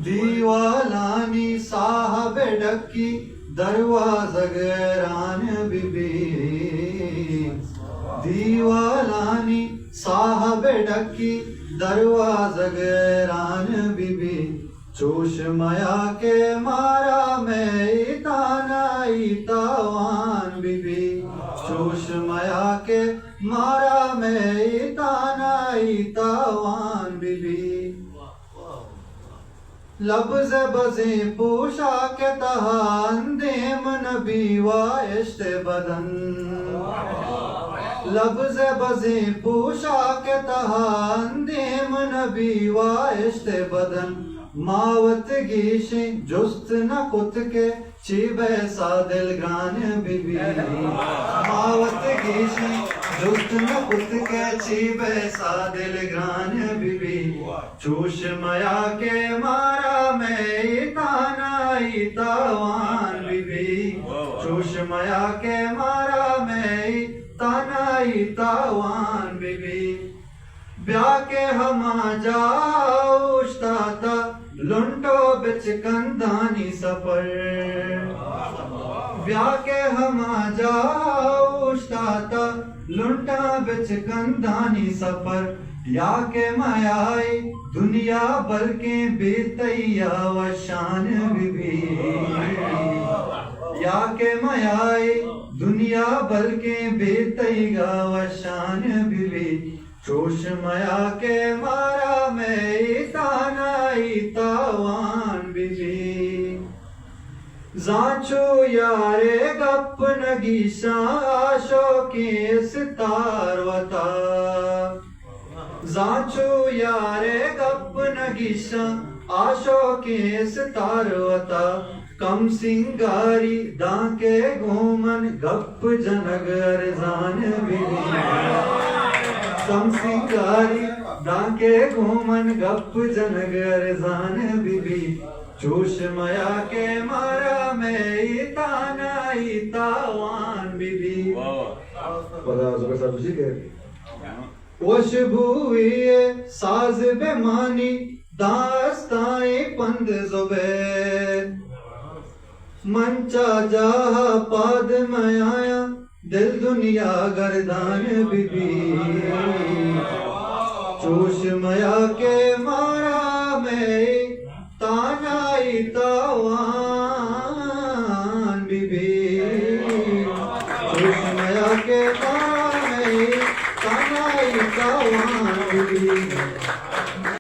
दीवालानी साहब डक्की दरवाज़ा गैरान बीबी। दीवालानी साहब डक्की दरवाज़ा गैरान बीबी। चोश मया के मारा मैं तानाई तावान बीबी। चोश मया के मारा मैं तानाई तावान बीबी। लब्ज़ बज़े पोशा के तहान देम नबी वाइश्ते बदन। लब्ज़ बज़े पोशा के तहान देम नबी वाइश्ते बदन। मावत गीशे जुस्त न कुत के चीबे सादिल ग्रान बीबी। मावत गीशे जुस्त न कुत के चीबे सादिल ग्रान बीबी। चोश मया के मारा मैं तानाई तावान बीबी। चोश मया के मारा मैं तानाई तावान बीबी। ब्याह के हमा जाऊश्ता था लुंटो बिच कंदानी सफर। ब्याह के हमा जाऊश्ता था लुंटा बिच कंदानी सफर। या के मायाई दुनिया बल्कि बेतैया वशान बीबी। या के मायाई दुनिया बल्कि बेतैया वशान बीबी। चोश मया के मारा मैं तानाई तावान बीबी। जाचो यारे गप नगीशा आशो के सितारवता। जाचो यारे गप नगीशा आशो के सितारवता। कम सिंगारी दाके घूमन गप जनगर जान बीबी। कम सिंगारी डाके घूमन गप जनगर जान बीबी। चोश मया के मारा मैं तानाई तावान बीबी। वशबुए साज बेमानी दास्ताए पंद ज़ुबैर। मंचा जहा पाद में आया दिल दुनिया गर्दान बीबी। चोश मया के